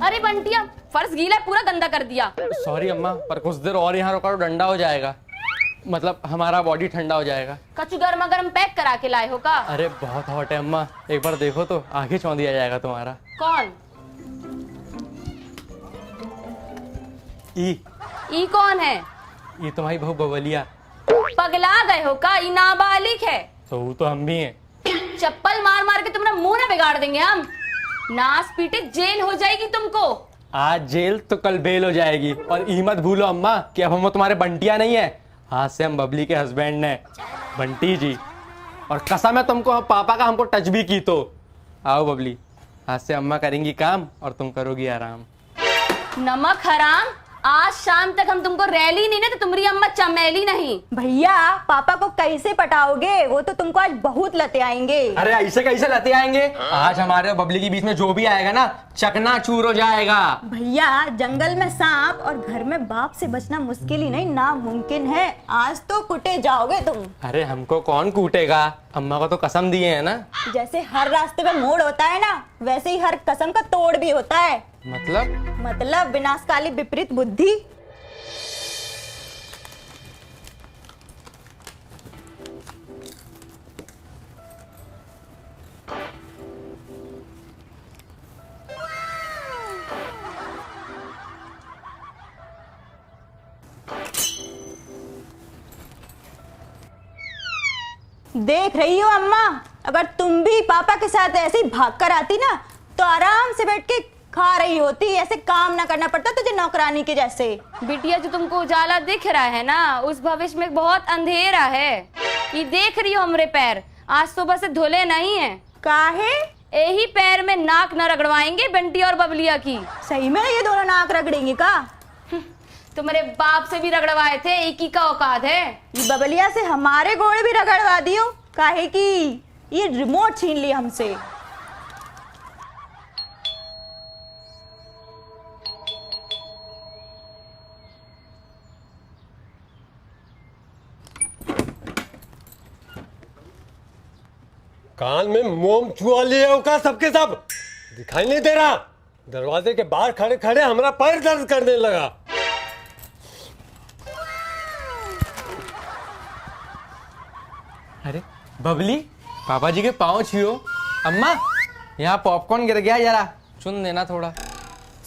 अरे बंटिया, फर्श गीला है, पूरा गंदा कर दिया। सॉरी अम्मा, पर कुछ देर और यहाँ रुका तो डंडा हो जाएगा, मतलब हमारा बॉडी ठंडा हो जाएगा। कचू गर्मा गर्म पैक करा के लाए हो का? अरे बहुत हॉट है अम्मा, एक बार देखो तो आगे छोड़ दिया जाएगा तुम्हारा। कौन? ई कौन है? ये तुम्हारी बहू बबलिया। पगला गए हो का? ई नाबालिग है। तो वो तो हम भी हैं। चप्पल मार मार के तुम्हारा मुंह ना बिगाड़ देंगे हम। नास पीटे जेल हो जाएगी तुमको। आज जेल तो कल बेल हो जाएगी। और ई मत भूलो अम्मा कि अब हम तुम्हारे बंटिया नहीं है, आज से हम बबली के हस्बैंड हैं, बंटी जी। और कसम है तुमको, पापा का हमको टच भी की तो। आओ बबली, आज से अम्मा करेंगी काम और तुम करोगी आराम। नमक हराम, आज शाम तक हम तुमको रैली नहीं ना तो तुम्हारी अम्मा चमेली नहीं। भैया पापा को कैसे पटाओगे? वो तो तुमको आज बहुत लते आएंगे। अरे ऐसे कैसे लाते आएंगे? आज हमारे और बबली के बीच में जो भी आएगा ना, चकनाचूर हो जाएगा। भैया जंगल में सांप और घर में बाप से बचना मुश्किल ही नहीं, नामुमकिन है। आज तो कुटे जाओगे तुम। अरे हमको कौन कूटेगा, अम्मा को तो कसम दिए है ना। जैसे हर रास्ते में मोड़ होता है ना, वैसे ही हर कसम का तोड़ भी होता है। मतलब विनाशकाली विपरीत बुद्धि। देख रही हो अम्मा, अगर तुम भी पापा के साथ ऐसे ही भाग कर आती ना तो आराम से बैठ के खा रही होती, ऐसे काम ना करना पड़ता तुझे नौकरानी के जैसे। बिटिया, जो तुमको उजाला दिख रहा है ना, उस भविष्य में बहुत अंधेरा है। ये देख रही हो हमरे पैर, आज सुबह से धुले नहीं है। काहे? यही पैर में नाक न रगड़वाएंगे बंटी और बबलिया की। सही में ये दोनों नाक रगड़ेंगे का? तुम्हारे बाप से भी रगड़वाए थे, एक ही का औकात है। ये बबलिया से हमारे घोड़े भी रगड़वा दियो, काहे कि ये रिमोट छीन लिया हमसे। कान में मोम चुआ लिए हो का सबके सब? दिखाई नहीं दे रहा? दरवाजे के बाहर खड़े खड़े हमारा पैर दर्द करने लगा। अरे बबली, पापा जी के पाँव छुओ। अम्मा, यहाँ पॉपकॉर्न गिर गया, जरा चुन देना थोड़ा।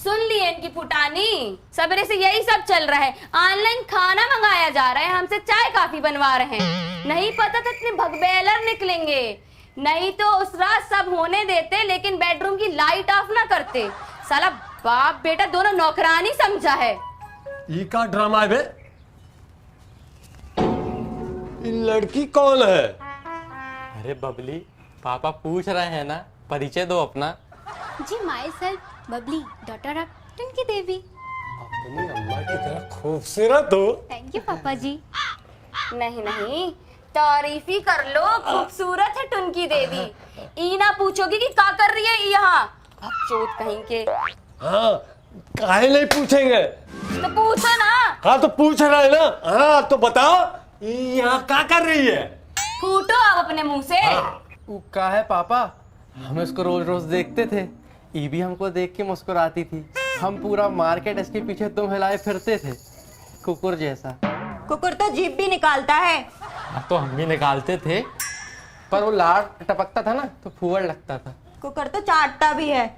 सुन लिए इनकी फुटानी, सवेरे से यही सब चल रहा है। ऑनलाइन खाना मंगाया जा रहा है, हमसे चाय काफी बनवा रहे हैं। नहीं पता था इतने भगबेलर निकलेंगे। नहीं तो उस रात सब होने देते, लेकिन बेडरूम की लाइट ऑफ ना करते। साला बाप बेटा दोनों नौकरानी समझा है। ये का ड्रामा है बे? ये लड़की कौन है? अरे बबली, पापा पूछ रहे हैं ना, परिचय दो अपना। जी myself Babli, daughter of Tunki Devi. अपनी अम्मा की तरह खूबसूरत हो। थैंक यू पापा जी। नहीं नहीं, तारीफ ही कर लो, खूबसूरत है टुनकी देवी। ई ना पूछोगी कि क्या कर रही है यहाँ, चोट कहीं के। हाँ, काहे नहीं पूछेंगे? तो पूछो ना। हाँ तो पूछ रहे हैं ना। हाँ तो बताओ, ये यहाँ क्या कर रही है? फूटो आप अपने मुंह से। वो का है पापा, हम इसको रोज रोज देखते थे, ये भी हमको देख के मुस्कुराती थी। हम पूरा मार्केट इसके पीछे तुम हिलाए फिरते थे, कुकुर जैसा। कुकुर तो जीभ भी निकालता है। हाँ तो हम भी निकालते थे, पर वो लाड़ टपकता था ना तो फुहड़ लगता था। कुकुर तो चाटता भी है।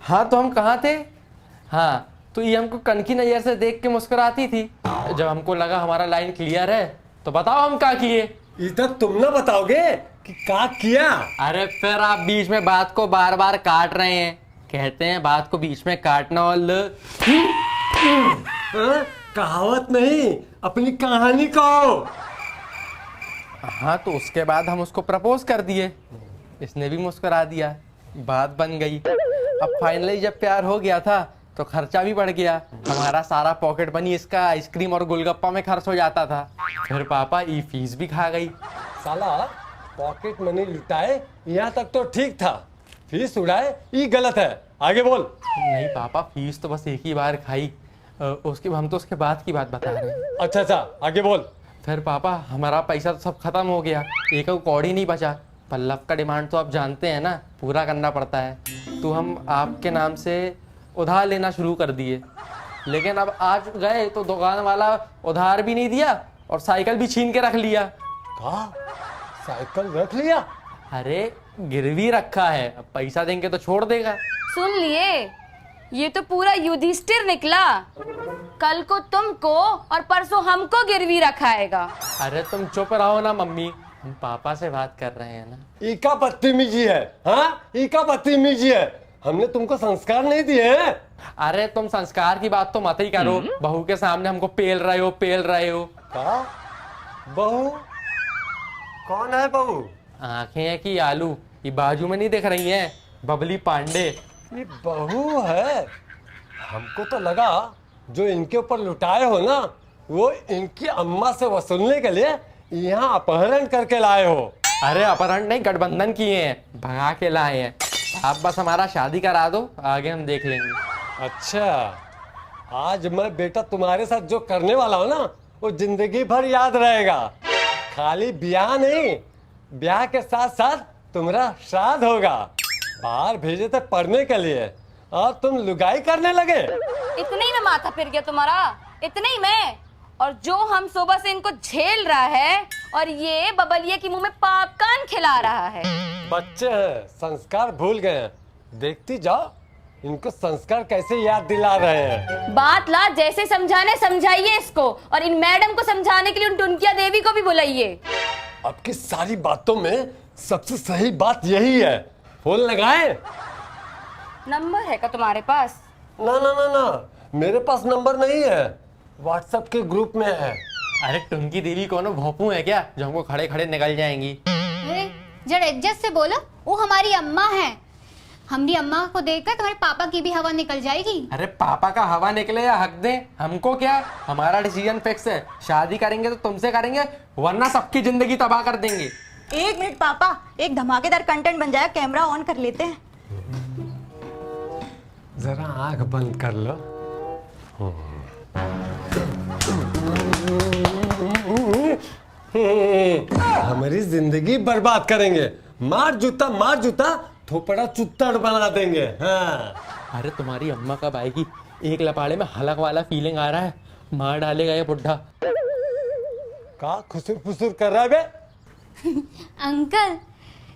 हाँ तो हम कहाँ थे? हाँ तो ये हमको कनखी नजर से देख के मुस्कुराती थी। जब हमको लगा हमारा लाइन क्लियर है तो बताओ हम क्या किए। इधर तुम ना बताओगे कि क्या किया? अरे फिर आप बीच में बात को बार बार काट रहे हैं। कहते हैं बात को बीच में काटना और हाँ? कहावत नहीं, अपनी कहानी कहो। हाँ तो उसके बाद हम उसको प्रपोज कर दिए, इसने भी मुस्कुरा दिया, बात बन गई। अब फाइनली जब प्यार हो गया था तो खर्चा भी बढ़ गया। हमारा सारा पॉकेट मनी इसका आइसक्रीम और गोलगप्पा में खर्च हो जाता था। फिर पापा ई फीस भी खा गई। साला पॉकेट मनी लुटाए यहाँ तक तो ठीक था, फीस उड़ाए ये गलत है। आगे बोल। नहीं पापा, फीस तो बस एक ही बार खाई, उसके हम तो उसके बाद की बात बता रहे हैं। अच्छा आगे बोल। फिर पापा हमारा पैसा तो सब खत्म हो गया, एक कौड़ी नहीं बचा। पल्लव का डिमांड तो आप जानते हैं ना, पूरा करना पड़ता है। तो हम आपके नाम से उधार लेना शुरू कर दिए। लेकिन अब आज गए तो दुकान वाला उधार भी नहीं दिया और साइकिल भी छीन के रख लिया। कहा साइकिल रख लिया? अरे गिरवी रखा है, अब पैसा देंगे तो छोड़ देगा। सुन लिए, ये तो पूरा युधिष्ठिर निकला। कल को तुमको और परसों हमको गिरवी रखाएगा। अरे तुम चुप रहो ना मम्मी, हम पापा से बात कर रहे हैं ना। इका बदतमीजी है, हाँ इका बदतमीजी है। हमने तुमको संस्कार नहीं दिए हैं। अरे तुम संस्कार की बात तो मत ही करो, बहू के सामने हमको पेल रहे हो। कहा बहू? कौन है बहू? आंखें हैं कि आलू, ये बाजू में नहीं दिख रही हैं, बबली पांडे। ये बहू है? हमको तो लगा जो इनके ऊपर लुटाए हो ना, वो इनकी अम्मा से वसूलने के लिए यहाँ अपहरण करके लाए हो। अरे अपहरण नहीं, गठबंधन किए हैं, भगा के लाए हैं। आप बस हमारा शादी करा दो, आगे हम देख लेंगे। अच्छा, आज मैं बेटा तुम्हारे साथ जो करने वाला हूँ ना, वो जिंदगी भर याद रहेगा। खाली ब्याह नहीं, ब्याह के साथ साथ तुम्हारा श्राद्ध होगा। बाहर भेजे थे पढ़ने के लिए और तुम लुगाई करने लगे। इतने ही में माथा फिर गया तुम्हारा, इतने ही में। और जो हम सुबह से इनको झेल रहा है और ये बबलिया की मुंह में पॉपकॉर्न खिला रहा है। बच्चे हैं, संस्कार भूल गए हैं। देखती जाओ इनको संस्कार कैसे याद दिला रहे हैं। बात ला, जैसे समझाने समझाइए इसको, और इन मैडम को समझाने के लिए उन टुनकिया देवी को भी बुलाइए। अब की सारी बातों में सबसे सही बात यही है। फोन लगाए? नंबर है क्या तुम्हारे पास? ना ना ना ना, मेरे पास नंबर नहीं है, व्हाट्सएप के ग्रुप में है। अरे टुनकी देवी कोनो भोंपू है क्या जो हमको खड़े खड़े निकल जाएंगी? अरे जरा इज्जत से बोलो, वो हमारी अम्मा है। हमारी अम्मा को देखकर तुम्हारे पापा की भी हवा निकल जाएगी। अरे पापा का हवा निकले या हक दे, हमको क्या? हमारा डिसीजन फिक्स है, शादी करेंगे तो तुमसे करेंगे, वरना सबकी जिंदगी तबाह कर देंगे। 1 मिनट पापा, एक धमाकेदार कंटेंट बन जाए, कैमरा ऑन कर लेते हैं। जरा आंख बंद कर लो। हमारी जिंदगी बर्बाद करेंगे, मार जूता थोपड़ा चुत्तड़ बना देंगे। हाँ। अरे तुम्हारी अम्मा कब आएगी? एक लपाड़े में हलक वाला फीलिंग आ रहा है, मार डालेगा ये बुढ़ा। का खुसुर फुसुर कर रहा है बे? अंकल,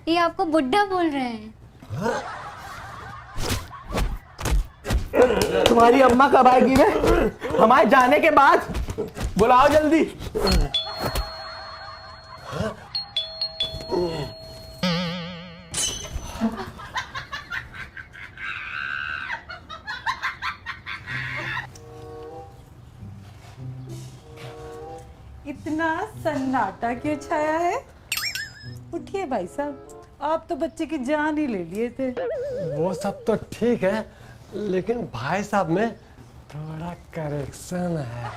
ये आपको बुड्ढा बोल रहे हैं। तुम्हारी अम्मा कब आएगी बे? हमारे जाने के बाद बुलाओ जल्दी। इतना सन्नाटा क्यों छाया है? उठिए भाई साहब, आप तो बच्चे की जान ही ले लिए थे। वो सब तो ठीक है, लेकिन भाई साहब में थोड़ा करेक्शन है।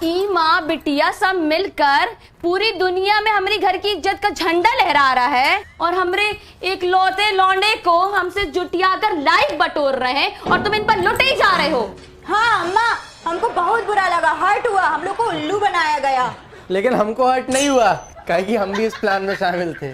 ई माँ बिटिया सब मिलकर पूरी दुनिया में हमारी घर की इज्जत का झंडा लहरा रहा है, और हमरे एक लौते लौंडे को हमसे जुटियाकर लाइक बटोर रहे हैं, और तुम इन पर लुटे ही जा रहे हो। हाँ अम्मा, हमको बहुत बुरा लगा, हर्ट हुआ, हम लोग को उल्लू बनाया गया। लेकिन हमको हर्ट नहीं हुआ, काहे कि हम भी इस प्लान में शामिल थे।